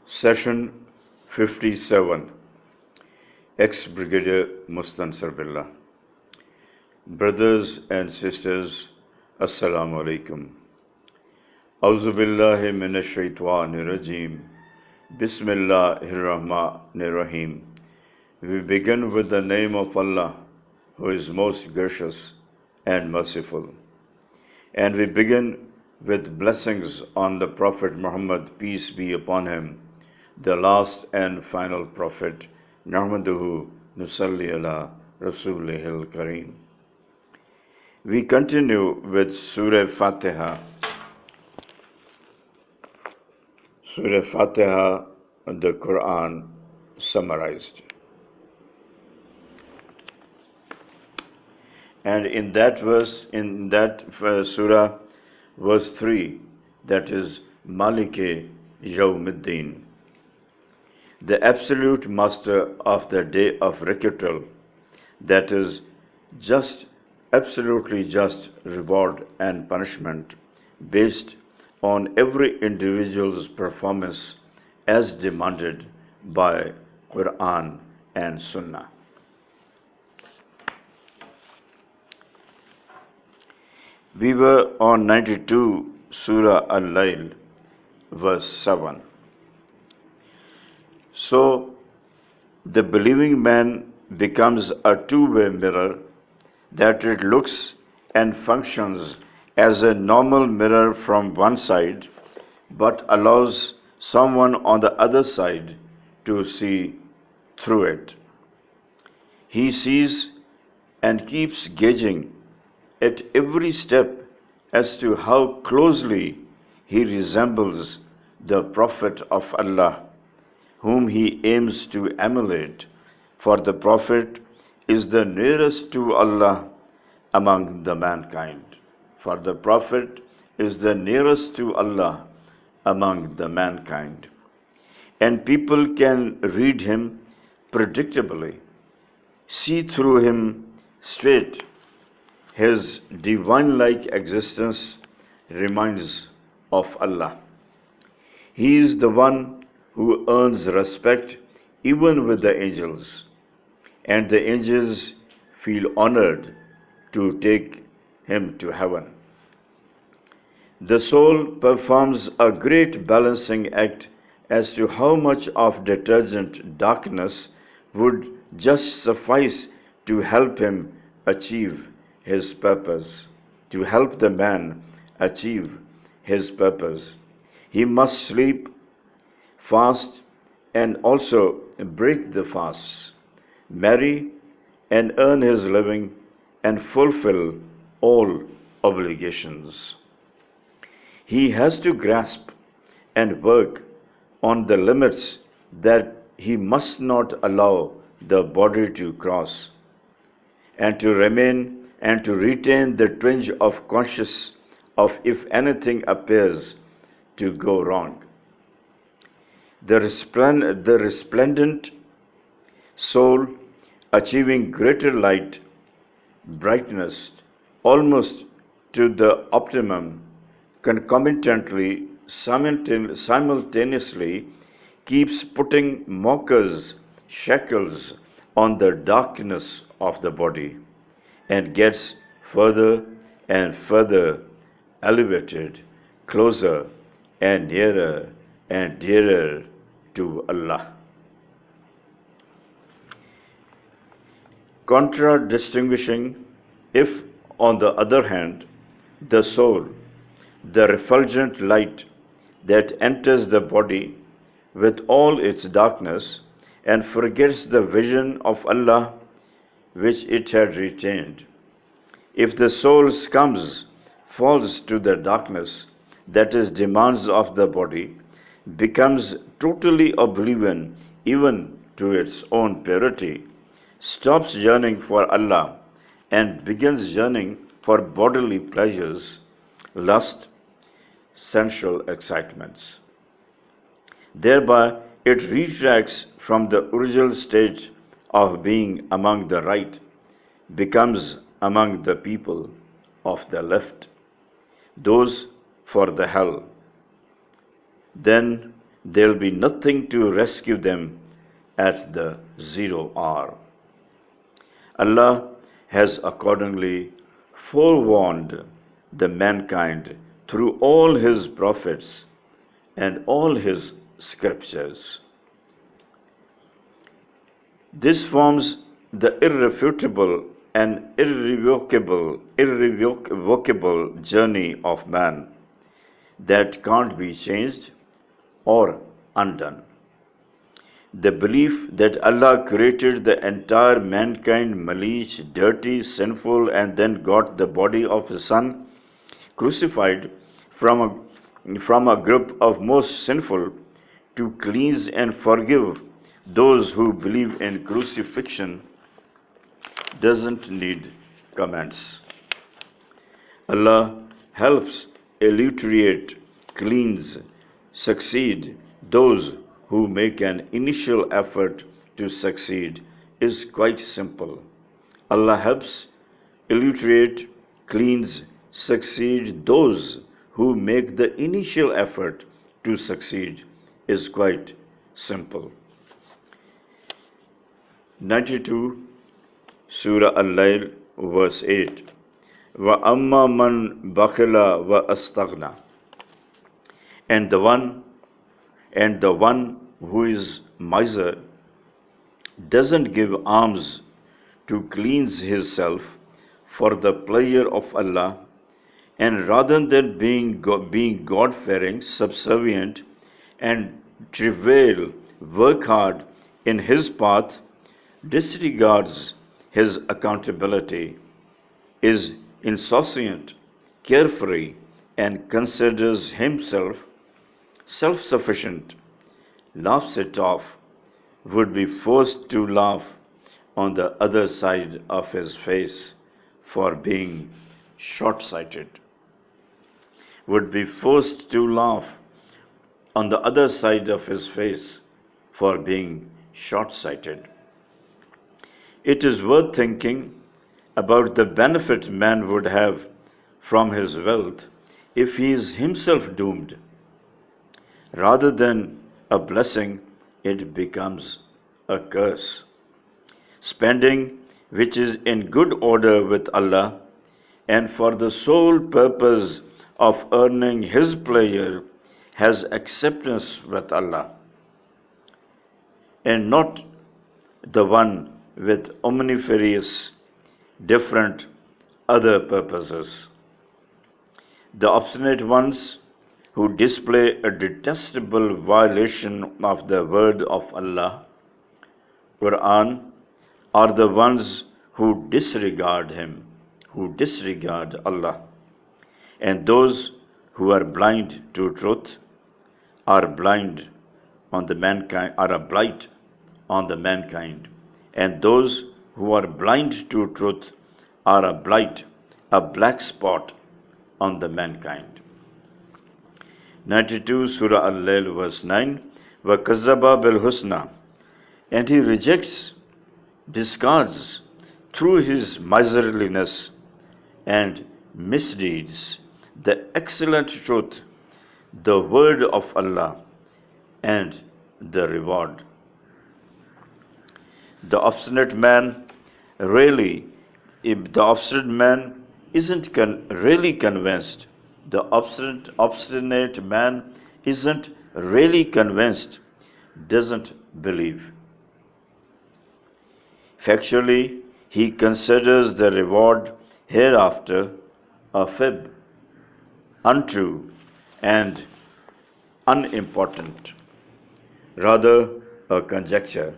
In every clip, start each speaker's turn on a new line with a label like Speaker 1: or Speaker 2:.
Speaker 1: Session 57. Ex-Brigadier Mustansir Billah. Brothers and sisters, Assalamu alaikum. Auzu billahi minash shaitanir rajim. Bismillahir Rahmanir Rahim. We begin with the name of Allah, who is most gracious and merciful. And we begin with blessings on the Prophet Muhammad, peace be upon him, the last and final prophet. Nahmaduhu nusalli ala Rasulihil Kareem. We continue with Surah Fatiha. Surah Fatiha, the Qur'an summarized. And in that surah, verse 3, that is Malike Yawmiddin, the absolute master of the day of requital, that is absolutely just reward and punishment based on every individual's performance as demanded by Qur'an and Sunnah. We were on 92 Surah Al-Layl, verse 7. So, the believing man becomes a two-way mirror, that it looks and functions as a normal mirror from one side, but allows someone on the other side to see through it. He sees and keeps gauging at every step as to how closely he resembles the Prophet of Allah, whom he aims to emulate, for the Prophet is the nearest to Allah among the mankind. For the Prophet is the nearest to Allah among the mankind. And people can read him predictably, see through him straight. His divine-like existence reminds of Allah. He is the one who earns respect even with the angels, and the angels feel honored to take him to heaven. The soul performs a great balancing act as to how much of detergent darkness would just suffice to help him achieve his purpose, to help the man achieve his purpose. He must sleep, fast, and also break the fasts, marry and earn his living, and fulfill all obligations. He has to grasp and work on the limits that he must not allow the body to cross, and to remain and to retain the twinge of conscience of if anything appears to go wrong. The resplendent soul achieving greater light, brightness, almost to the optimum, concomitantly, simultaneously keeps putting mockers, shackles on the darkness of the body, and gets further and further elevated, closer and nearer and dearer to Allah. Contradistinguishing, if on the other hand, the soul, the refulgent light that enters the body with all its darkness and forgets the vision of Allah which it had retained. If the soul falls to the darkness that is demands of the body, becomes totally oblivion even to its own purity, stops yearning for Allah and begins yearning for bodily pleasures, lust, sensual excitements. Thereby, it retracts from the original state of being among the right, becomes among the people of the left, those for the hell. Then there'll be nothing to rescue them at the 0 hour. Allah has accordingly forewarned the mankind through all His prophets and all His scriptures. This forms the irrefutable and irrevocable journey of man that can't be changed or undone. The belief that Allah created the entire mankind malish, dirty, sinful, and then got the body of His Son crucified from a group of most sinful to cleanse and forgive those who believe in crucifixion doesn't need comments. Allah helps alliterate, cleanse, succeed those who make an initial effort to succeed is quite simple. Allah helps alliterate, cleanse, succeed those who make the initial effort to succeed is quite simple. 92 Surah Al-Layl verse 8 Wa amma man bakhila wa astaghna, and the one who is miser doesn't give alms to cleanse himself for the pleasure of Allah, and rather than being God-fearing, subservient, and travail, work hard in His path, disregards His accountability, is insouciant, carefree, and considers himself self-sufficient, laughs it off, would be forced to laugh on the other side of his face for being short-sighted. Would be forced to laugh on the other side of his face for being short-sighted. It is worth thinking about the benefit man would have from his wealth if he is himself doomed. Rather than a blessing, it becomes a curse. Spending which is in good order with Allah and for the sole purpose of earning His pleasure has acceptance with Allah, and not the one with omniferous different other purposes. The obstinate ones who display a detestable violation of the word of Allah, Qur'an, are the ones who disregard Him, who disregard Allah. And those who are blind to truth are blind on the mankind, are a blight on the mankind. And those who are blind to truth are a blight, a black spot on the mankind. 92 Surah Al-Layl verse 9 وَكَذَّبَ بِالْحُسْنَى, and he rejects, discards through his miserliness and misdeeds the excellent truth, the word of Allah, and the reward. The obstinate man isn't really convinced. The obstinate man isn't really convinced, doesn't believe. Factually, he considers the reward hereafter a fib, untrue, and unimportant, rather a conjecture,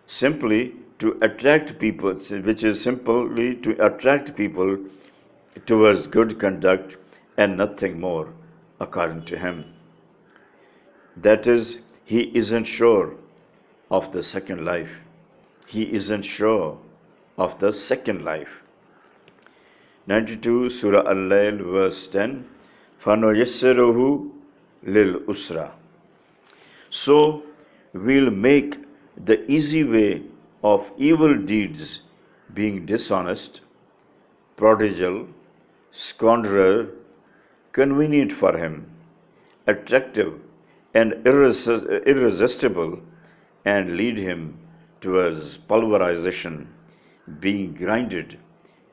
Speaker 1: simply to attract people, which is simply to attract people towards good conduct and nothing more, according to him. That is, he isn't sure of the second life. He isn't sure of the second life. 92 Surah Al-Layl verse 10 فَنُيَسِّرُهُ لِلْأُسْرَى. So we'll make the easy way of evil deeds, being dishonest, prodigal, squanderer, convenient for him, attractive and irresistible and lead him towards pulverization, being grinded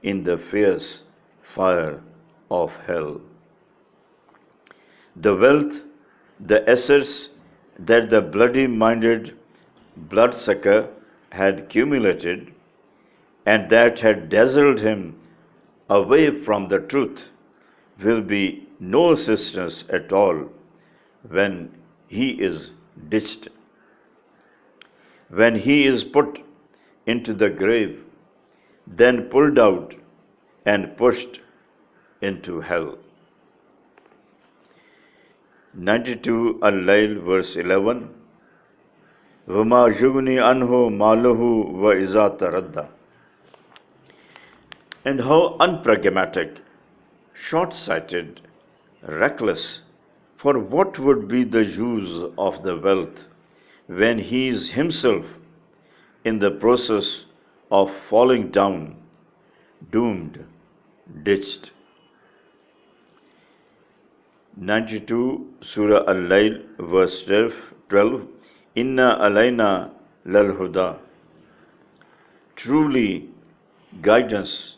Speaker 1: in the fierce fire of hell. The wealth, the assets that the bloody minded bloodsucker had accumulated and that had dazzled him away from the truth will be no assistance at all when he is ditched, when he is put into the grave, then pulled out and pushed into hell. 92 Al-Layl verse 11. وَمَا يُغْنِي عَنْهُ مَالُهُ وَإِذَا تَرَدَّى. And how unpragmatic, short-sighted, reckless, for what would be the use of the wealth when he is himself in the process of falling down, doomed, ditched. 92 Surah Al-Layl verse 12. Inna alayna lal huda. Truly, guidance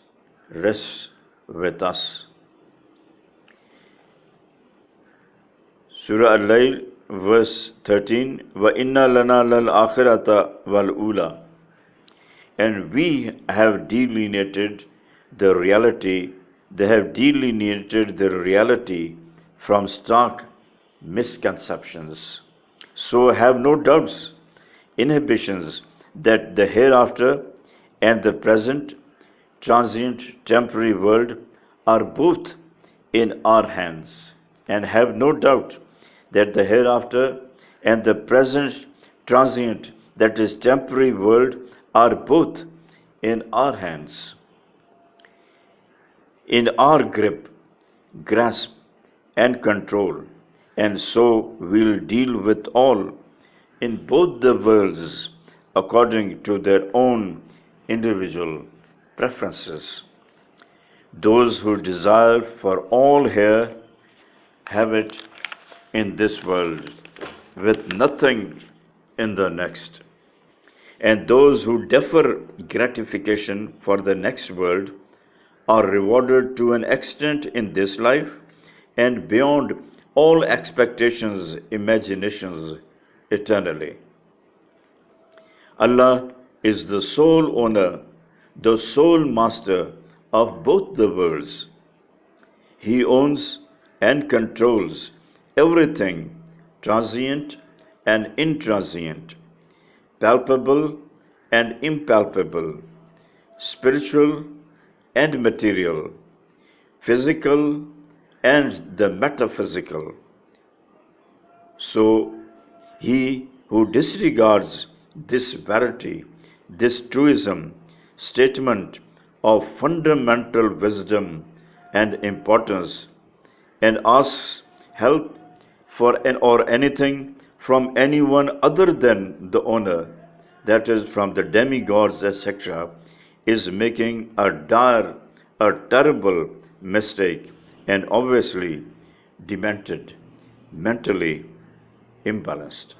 Speaker 1: rests with us. Surah Al-Layl verse 13. Wa inna lana lal akhirata wal ula. And we have delineated the reality, they have delineated the reality from stark misconceptions. So have no doubts, inhibitions that the hereafter and the present, transient, temporary world are both in our hands. And have no doubt that the hereafter and the present, transient, that is temporary world are both in our hands, in our grip, grasp, and control, and so we'll deal with all in both the worlds according to their own individual preferences. Those who desire for all here have it in this world, with nothing in the next. And those who defer gratification for the next world are rewarded to an extent in this life and beyond all expectations, imaginations, eternally. Allah is the sole owner, the sole master of both the worlds. He owns and controls everything transient and intransient, palpable and impalpable, spiritual and material, physical and the metaphysical. So, he who disregards this verity, this truism, statement of fundamental wisdom and importance, and asks help for or anything from anyone other than the owner, that is, from the demigods, etc., is making a dire, a terrible mistake, and obviously demented, mentally imbalanced.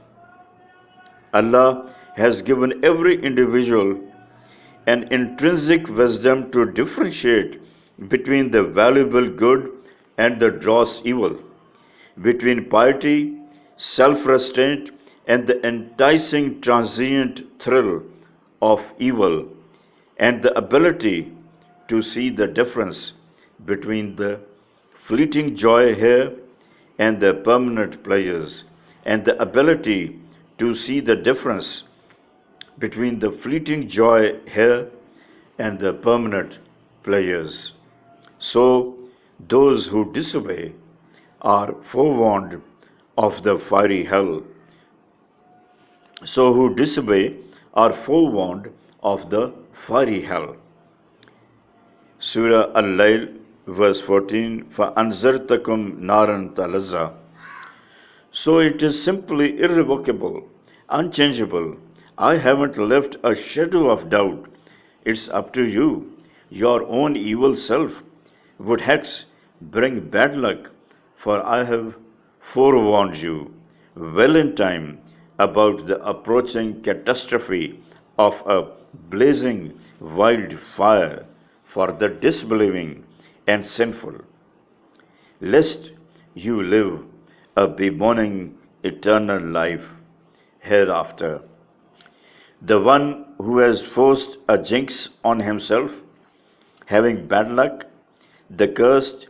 Speaker 1: Allah has given every individual an intrinsic wisdom to differentiate between the valuable good and the dross evil, between piety, self-restraint, and the enticing transient thrill of evil, and the ability to see the difference between the fleeting joy here and the permanent pleasures, and the ability to see the difference between the fleeting joy here and the permanent pleasures. So, those who disobey are forewarned of the fiery hell. So, who disobey are forewarned of the fiery hell. Surah Al-Layl, verse 14, فَأَنْزَرْتَكُمْ نَارًا تَلَظَّى. So it is simply irrevocable, unchangeable. I haven't left a shadow of doubt. It's up to you. Your own evil self would bring bad luck, for I have forewarned you. well in time about the approaching catastrophe of a blazing wildfire for the disbelieving and sinful, lest you live a bemoaning eternal life hereafter. The one who has forced a jinx on himself, having bad luck, the cursed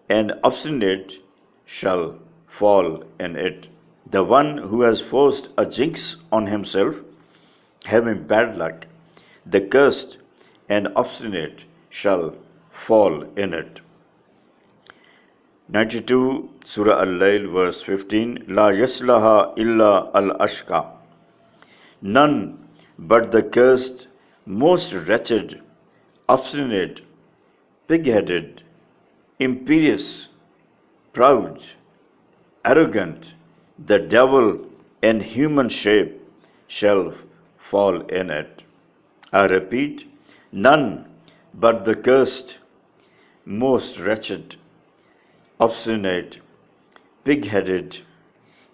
Speaker 1: and obstinate shall fall in it. The one who has forced a jinx on himself, having bad luck, the cursed and obstinate shall fall in it. 92 Surah Al-Layl verse 15 La yaslaha illa al-ashqa. None but the cursed, most wretched, obstinate, pig-headed, imperious, proud, arrogant, the devil in human shape shall fall in it. I repeat, none but the cursed, most wretched, obstinate, pig-headed,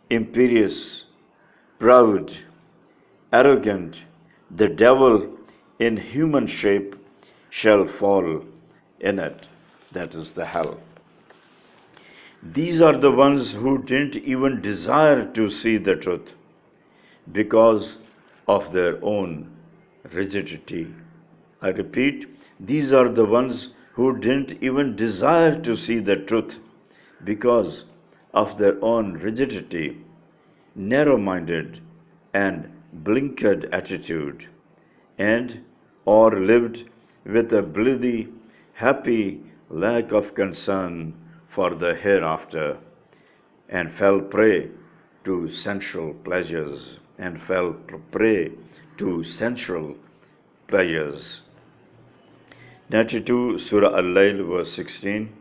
Speaker 1: imperious, proud, arrogant, the devil in human shape shall fall in it. That is the hell. These are the ones who didn't even desire to see the truth because of their own rigidity. I repeat, these are the ones who didn't even desire to see the truth because of their own rigidity, narrow-minded and blinkered attitude, and or lived with a bloody, happy lack of concern for the hereafter, and fell prey to sensual pleasures, and fell prey to sensual pleasures. 92 Surah Al-Layl verse 16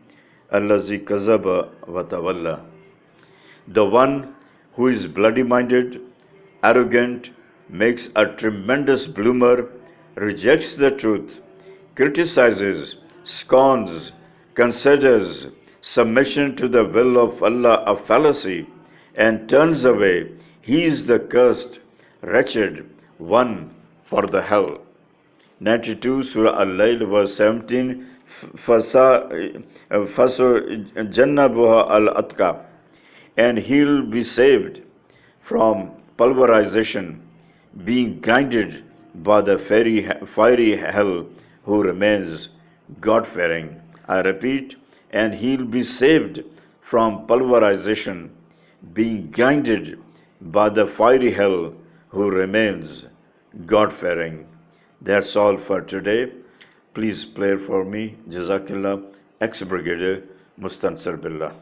Speaker 1: Allazi kazaba wa tawalla. The one who is bloody-minded, arrogant, makes a tremendous bloomer, rejects the truth, criticizes, scorns, considers submission to the will of Allah a fallacy, and turns away, he is the cursed, wretched one for the hell. 92 Surah Al-Layl verse 17 Faso jannabuha al-atqa, and he'll be saved from pulverization, being grinded by the fiery hell who remains God-fearing. I repeat, and he'll be saved from pulverization, being grinded by the fiery hell who remains God-fearing. That's all for today. Please play for me. Jazakillah, ex-brigadier Mustansir Billah.